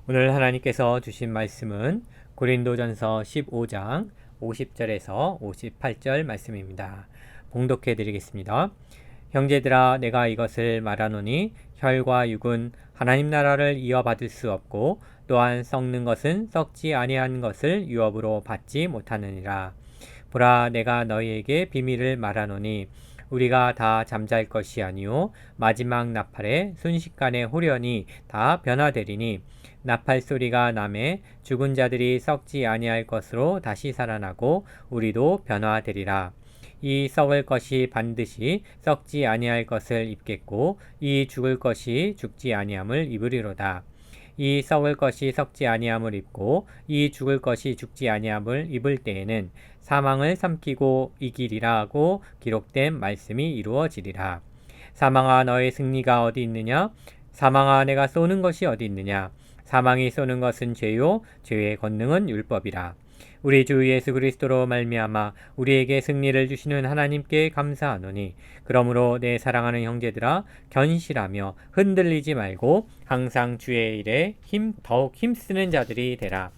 오늘 하나님께서 주신 말씀은 고린도전서 15장 50절에서 58절 말씀입니다. 봉독해 드리겠습니다. 형제들아, 내가 이것을 말하노니 혈과 육은 하나님 나라를 이어받을 수 없고 또한 썩는 것은 썩지 아니한 것을 유업으로 받지 못하느니라. 보라, 내가 너희에게 비밀을 말하노니 우리가 다 잠잘 것이 아니요 마지막 나팔에 순식간에 홀연히 다 변화되리니 나팔 소리가 나매 죽은 자들이 썩지 아니할 것으로 다시 살아나고 우리도 변화되리라. 이 썩을 것이 반드시 썩지 아니할 것을 입겠고 이 죽을 것이 죽지 아니함을 입으리로다. 이 썩을 것이 썩지 아니함을 입고 이 죽을 것이 죽지 아니함을 입을 때에는 사망을 삼키고 이기리라고 기록된 말씀이 이루어지리라. 사망아, 너의 승리가 어디 있느냐? 사망아, 내가 쏘는 것이 어디 있느냐? 사망이 쏘는 것은 죄요 죄의 권능은 율법이라. 우리 주 예수 그리스도로 말미암아 우리에게 승리를 주시는 하나님께 감사하노니 그러므로 내 사랑하는 형제들아, 견실하며 흔들리지 말고 항상 주의 일에 더욱 힘쓰는 자들이 되라.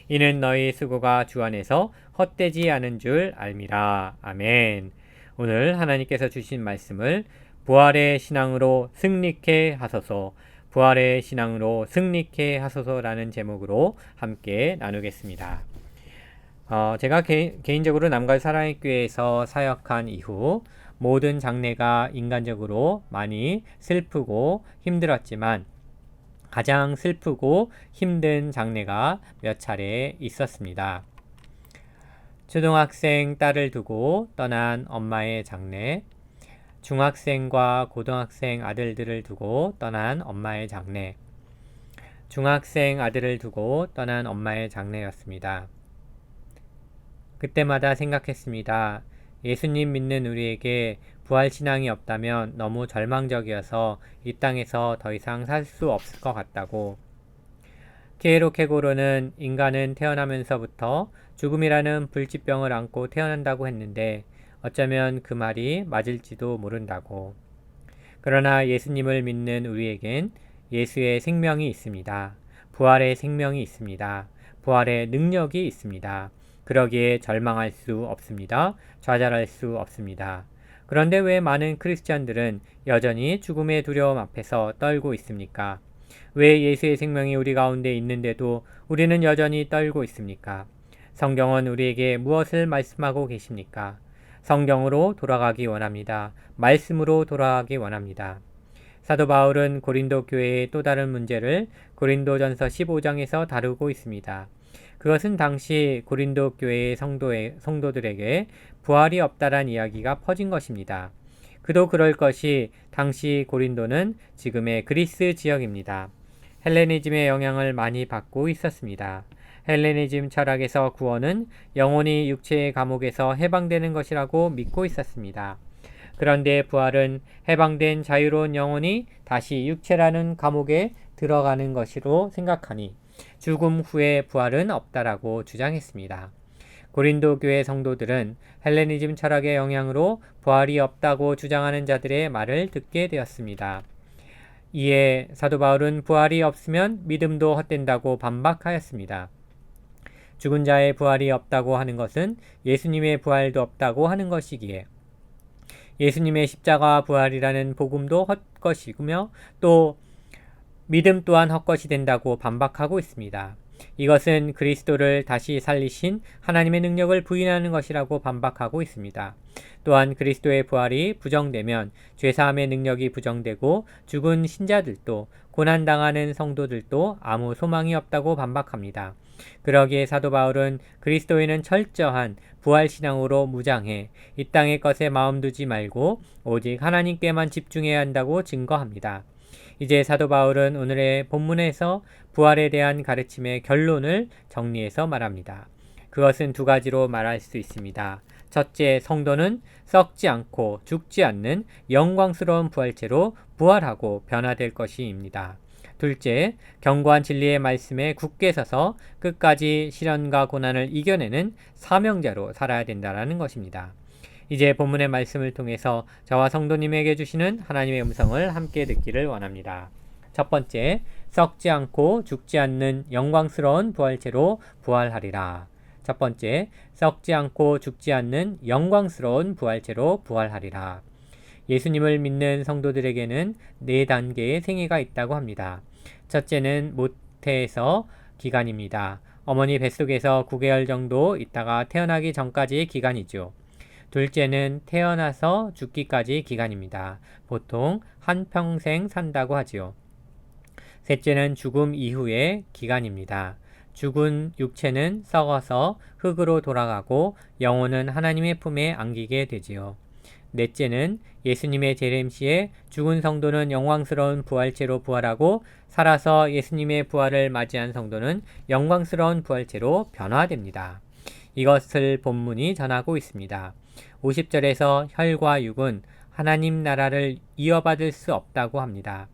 이는 너희 수고가 주 안에서 헛되지 않은 줄 알미라. 아멘. 오늘 하나님께서 주신 말씀을 부활의 신앙으로 승리케 하소서, 부활의 신앙으로 승리케 하소서라는 제목으로 함께 나누겠습니다. 제가 개인적으로 남갈 사랑의 교회에서 사역한 이후 모든 장례가 인간적으로 많이 슬프고 힘들었지만 가장 슬프고 힘든 장례가 몇 차례 있었습니다. 초등학생 딸을 두고 떠난 엄마의 장례, 중학생과 고등학생 아들들을 두고 떠난 엄마의 장례, 중학생 아들을 두고 떠난 엄마의 장례였습니다. 그때마다 생각했습니다. 예수님 믿는 우리에게 부활신앙이 없다면 너무 절망적이어서 이 땅에서 더 이상 살 수 없을 것 같다고. 키에로 케고로는 인간은 태어나면서부터 죽음이라는 불치병을 안고 태어난다고 했는데 어쩌면 그 말이 맞을지도 모른다고. 그러나 예수님을 믿는 우리에겐 예수의 생명이 있습니다. 부활의 생명이 있습니다. 부활의 능력이 있습니다. 그러기에 절망할 수 없습니다. 좌절할 수 없습니다. 그런데 왜 많은 크리스찬들은 여전히 죽음의 두려움 앞에서 떨고 있습니까? 왜 예수의 생명이 우리 가운데 있는데도 우리는 여전히 떨고 있습니까? 성경은 우리에게 무엇을 말씀하고 계십니까? 성경으로 돌아가기 원합니다. 말씀으로 돌아가기 원합니다. 사도 바울은 고린도 교회의 또 다른 문제를 고린도전서 15장에서 다루고 있습니다. 그것은 당시 고린도 교회의 성도들에게 부활이 없다란 이야기가 퍼진 것입니다. 그도 그럴 것이 당시 고린도는 지금의 그리스 지역입니다. 헬레니즘의 영향을 많이 받고 있었습니다. 헬레니즘 철학에서 구원은 영혼이 육체의 감옥에서 해방되는 것이라고 믿고 있었습니다. 그런데 부활은 해방된 자유로운 영혼이 다시 육체라는 감옥에 들어가는 것으로 생각하니 죽음 후에 부활은 없다라고 주장했습니다. 고린도 교회 성도들은 헬레니즘 철학의 영향으로 부활이 없다고 주장하는 자들의 말을 듣게 되었습니다. 이에 사도 바울은 부활이 없으면 믿음도 헛된다고 반박하였습니다. 죽은 자의 부활이 없다고 하는 것은 예수님의 부활도 없다고 하는 것이기에 예수님의 십자가 부활이라는 복음도 헛것이며 또 믿음 또한 헛것이 된다고 반박하고 있습니다. 이것은 그리스도를 다시 살리신 하나님의 능력을 부인하는 것이라고 반박하고 있습니다. 또한 그리스도의 부활이 부정되면 죄사함의 능력이 부정되고 죽은 신자들도 고난당하는 성도들도 아무 소망이 없다고 반박합니다. 그러기에 사도 바울은 그리스도인은 철저한 부활신앙으로 무장해 이 땅의 것에 마음 두지 말고 오직 하나님께만 집중해야 한다고 증거합니다. 이제 사도 바울은 오늘의 본문에서 부활에 대한 가르침의 결론을 정리해서 말합니다. 그것은 두 가지로 말할 수 있습니다. 첫째, 성도는 썩지 않고 죽지 않는 영광스러운 부활체로 부활하고 변화될 것입니다. 둘째, 견고한 진리의 말씀에 굳게 서서 끝까지 시련과 고난을 이겨내는 사명자로 살아야 된다는 것입니다. 이제 본문의 말씀을 통해서 저와 성도님에게 주시는 하나님의 음성을 함께 듣기를 원합니다. 첫 번째, 썩지 않고 죽지 않는 영광스러운 부활체로 부활하리라. 첫 번째, 썩지 않고 죽지 않는 영광스러운 부활체로 부활하리라. 예수님을 믿는 성도들에게는 4단계의 생애가 있다고 합니다. 첫째는 모태에서 기간입니다. 어머니 뱃속에서 9개월 정도 있다가 태어나기 전까지의 기간이죠. 둘째는 태어나서 죽기까지 기간입니다. 보통 한평생 산다고 하지요. 셋째는 죽음 이후의 기간입니다. 죽은 육체는 썩어서 흙으로 돌아가고 영혼은 하나님의 품에 안기게 되지요. 넷째는 예수님의 재림시에 죽은 성도는 영광스러운 부활체로 부활하고 살아서 예수님의 부활을 맞이한 성도는 영광스러운 부활체로 변화됩니다. 이것을 본문이 전하고 있습니다. 50절에서 혈과 육은 하나님 나라를 이어받을 수 없다고 합니다.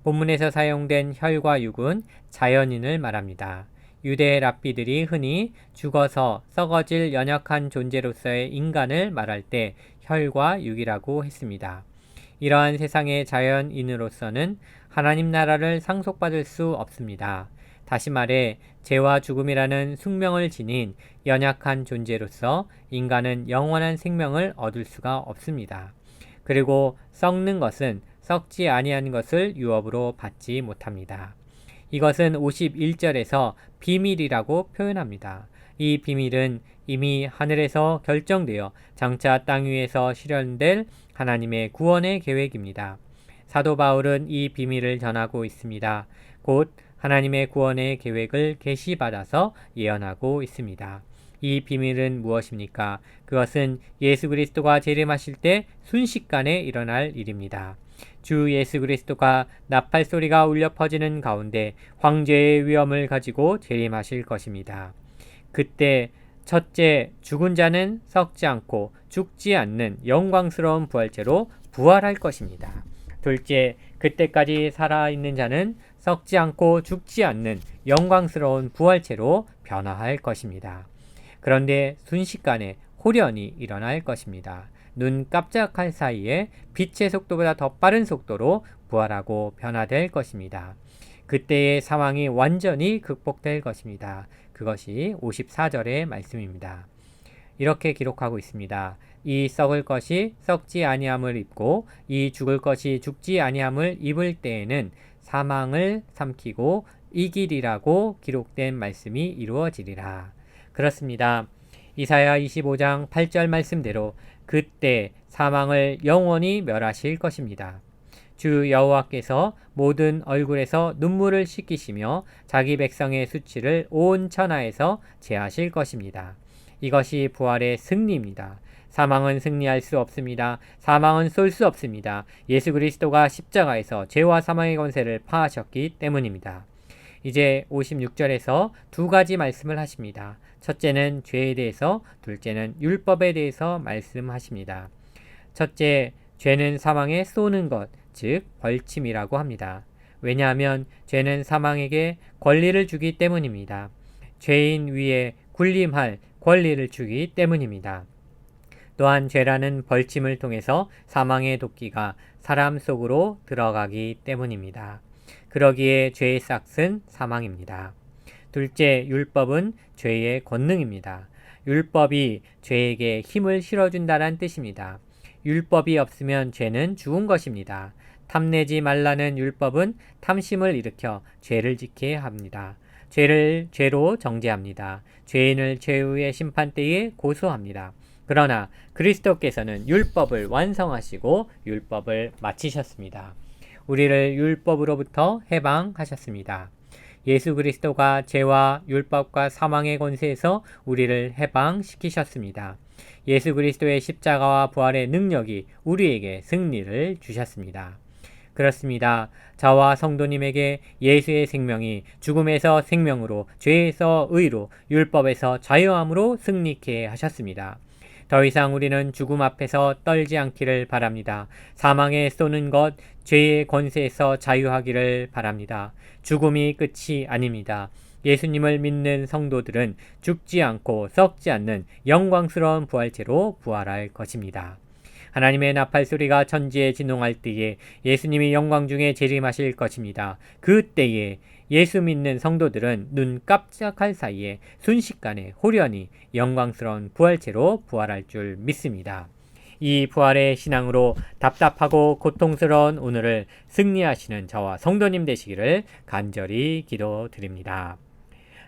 본문에서 사용된 혈과 육은 자연인을 말합니다. 유대 랍비들이 흔히 죽어서 썩어질 연약한 존재로서의 인간을 말할 때 혈과 육이라고 했습니다. 이러한 세상의 자연인으로서는 하나님 나라를 상속받을 수 없습니다. 다시 말해 죄와 죽음이라는 숙명을 지닌 연약한 존재로서 인간은 영원한 생명을 얻을 수가 없습니다. 그리고 썩는 것은 썩지 아니한 것을 유업으로 받지 못합니다. 이것은 51절에서 비밀이라고 표현합니다. 이 비밀은 이미 하늘에서 결정되어 장차 땅 위에서 실현될 하나님의 구원의 계획입니다. 사도 바울은 이 비밀을 전하고 있습니다. 곧 하나님의 구원의 계획을 계시받아서 예언하고 있습니다. 이 비밀은 무엇입니까? 그것은 예수 그리스도가 재림하실 때 순식간에 일어날 일입니다. 주 예수 그리스도가 나팔 소리가 울려 퍼지는 가운데 황제의 위엄을 가지고 재림하실 것입니다. 그때 첫째, 죽은 자는 썩지 않고 죽지 않는 영광스러운 부활체로 부활할 것입니다. 둘째, 그때까지 살아있는 자는 썩지 않고 죽지 않는 영광스러운 부활체로 변화할 것입니다. 그런데 순식간에 호련히 일어날 것입니다. 눈 깜짝할 사이에 빛의 속도보다 더 빠른 속도로 부활하고 변화될 것입니다. 그때의 상황이 완전히 극복될 것입니다. 그것이 54절의 말씀입니다. 이렇게 기록하고 있습니다. 이 썩을 것이 썩지 아니함을 입고 이 죽을 것이 죽지 아니함을 입을 때에는 사망을 삼키고 이기리라고 기록된 말씀이 이루어지리라. 그렇습니다. 이사야 25장 8절 말씀대로 그때 사망을 영원히 멸하실 것입니다. 주 여호와께서 모든 얼굴에서 눈물을 씻기시며 자기 백성의 수치를 온 천하에서 제하실 것입니다. 이것이 부활의 승리입니다. 사망은 승리할 수 없습니다. 사망은 쏠 수 없습니다. 예수 그리스도가 십자가에서 죄와 사망의 권세를 파하셨기 때문입니다. 이제 56절에서 두 가지 말씀을 하십니다. 첫째는 죄에 대해서, 둘째는 율법에 대해서 말씀하십니다. 첫째, 죄는 사망에 쏘는 것, 즉 벌침이라고 합니다. 왜냐하면 죄는 사망에게 권리를 주기 때문입니다. 죄인 위에 군림할 권리를 주기 때문입니다. 또한 죄라는 벌침을 통해서 사망의 도끼가 사람 속으로 들어가기 때문입니다. 그러기에 죄의 싹은 사망입니다. 둘째, 율법은 죄의 권능입니다. 율법이 죄에게 힘을 실어준다는 뜻입니다. 율법이 없으면 죄는 죽은 것입니다. 탐내지 말라는 율법은 탐심을 일으켜 죄를 짓게 합니다. 죄를 죄로 정죄합니다. 죄인을 최후의 심판대에 고소합니다. 그러나 그리스도께서는 율법을 완성하시고 율법을 마치셨습니다. 우리를 율법으로부터 해방하셨습니다. 예수 그리스도가 죄와 율법과 사망의 권세에서 우리를 해방시키셨습니다. 예수 그리스도의 십자가와 부활의 능력이 우리에게 승리를 주셨습니다. 그렇습니다. 저와 성도님에게 예수의 생명이 죽음에서 생명으로, 죄에서 의로, 율법에서 자유함으로 승리케 하셨습니다. 더 이상 우리는 죽음 앞에서 떨지 않기를 바랍니다. 사망에 쏘는 것, 죄의 권세에서 자유하기를 바랍니다. 죽음이 끝이 아닙니다. 예수님을 믿는 성도들은 죽지 않고 썩지 않는 영광스러운 부활체로 부활할 것입니다. 하나님의 나팔 소리가 천지에 진동할 때에 예수님이 영광 중에 재림하실 것입니다. 그때에 예수 믿는 성도들은 눈 깜짝할 사이에 순식간에 호련히 영광스러운 부활체로 부활할 줄 믿습니다. 이 부활의 신앙으로 답답하고 고통스러운 오늘을 승리하시는 저와 성도님 되시기를 간절히 기도드립니다.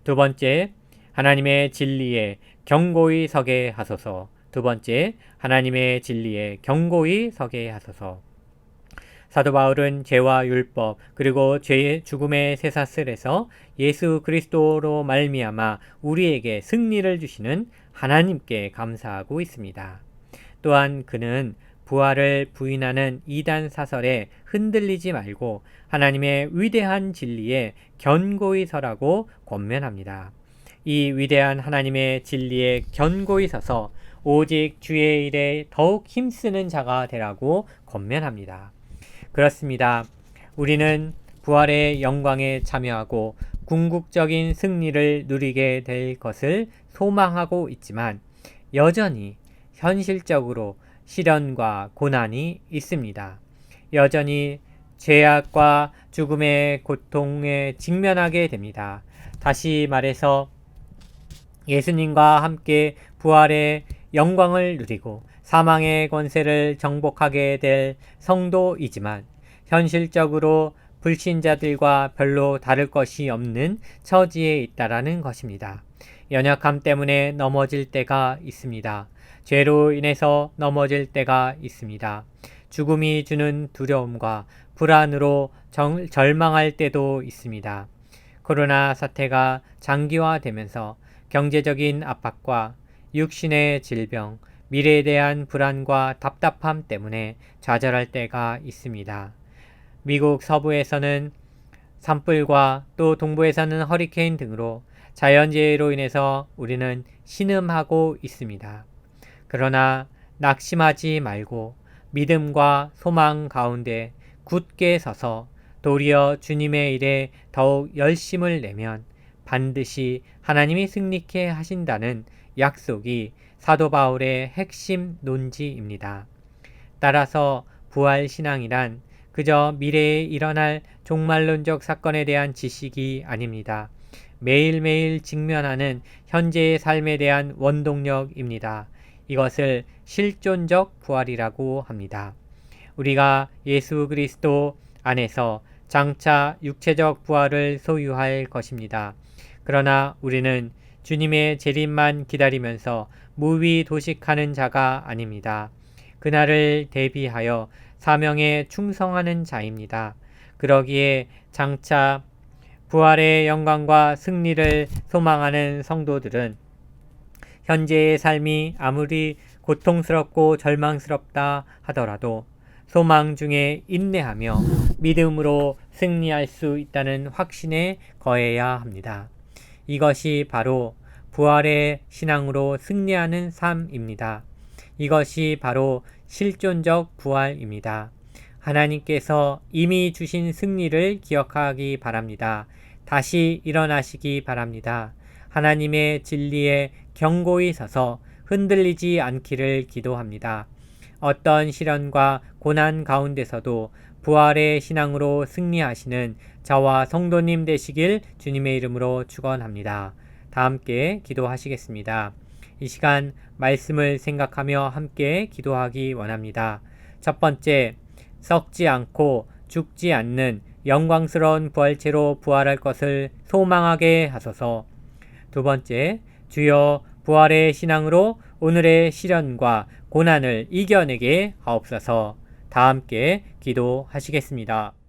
두 번째, 하나님의 진리에 견고히 서게 하소서. 두 번째, 하나님의 진리에 견고히 서게 하소서. 사도 바울은 죄와 율법 그리고 죄의 죽음의 쇠사슬에서 예수 그리스도로 말미암아 우리에게 승리를 주시는 하나님께 감사하고 있습니다. 또한 그는 부활을 부인하는 이단 사설에 흔들리지 말고 하나님의 위대한 진리에 견고히 서라고 권면합니다. 이 위대한 하나님의 진리에 견고히 서서 오직 주의 일에 더욱 힘쓰는 자가 되라고 권면합니다. 그렇습니다. 우리는 부활의 영광에 참여하고 궁극적인 승리를 누리게 될 것을 소망하고 있지만 여전히 현실적으로 시련과 고난이 있습니다. 여전히 죄악과 죽음의 고통에 직면하게 됩니다. 다시 말해서 예수님과 함께 부활의 영광을 누리고 사망의 권세를 정복하게 될 성도이지만 현실적으로 불신자들과 별로 다를 것이 없는 처지에 있다라는 것입니다. 연약함 때문에 넘어질 때가 있습니다. 죄로 인해서 넘어질 때가 있습니다. 죽음이 주는 두려움과 불안으로 절망할 때도 있습니다. 코로나 사태가 장기화되면서 경제적인 압박과 육신의 질병, 미래에 대한 불안과 답답함 때문에 좌절할 때가 있습니다. 미국 서부에서는 산불과 또 동부에서는 허리케인 등으로 자연재해로 인해서 우리는 신음하고 있습니다. 그러나 낙심하지 말고 믿음과 소망 가운데 굳게 서서 도리어 주님의 일에 더욱 열심을 내면 반드시 하나님이 승리케 하신다는 약속이 사도 바울의 핵심 논지입니다. 따라서 부활신앙이란 그저 미래에 일어날 종말론적 사건에 대한 지식이 아닙니다. 매일매일 직면하는 현재의 삶에 대한 원동력입니다. 이것을 실존적 부활이라고 합니다. 우리가 예수 그리스도 안에서 장차 육체적 부활을 소유할 것입니다. 그러나 우리는 주님의 재림만 기다리면서 무위도식하는 자가 아닙니다. 그날을 대비하여 사명에 충성하는 자입니다. 그러기에 장차 부활의 영광과 승리를 소망하는 성도들은 현재의 삶이 아무리 고통스럽고 절망스럽다 하더라도 소망 중에 인내하며 믿음으로 승리할 수 있다는 확신에 거해야 합니다. 이것이 바로 부활의 신앙으로 승리하는 삶입니다. 이것이 바로 실존적 부활입니다. 하나님께서 이미 주신 승리를 기억하기 바랍니다. 다시 일어나시기 바랍니다. 하나님의 진리에 견고히 서서 흔들리지 않기를 기도합니다. 어떤 시련과 고난 가운데서도 부활의 신앙으로 승리하시는 저와 성도님 되시길 주님의 이름으로 축원합니다. 다 함께 기도하시겠습니다. 이 시간 말씀을 생각하며 함께 기도하기 원합니다. 첫 번째, 썩지 않고 죽지 않는 영광스러운 부활체로 부활할 것을 소망하게 하소서. 두 번째, 주여 부활의 신앙으로 오늘의 시련과 고난을 이겨내게 하옵소서. 다 함께 기도하시겠습니다.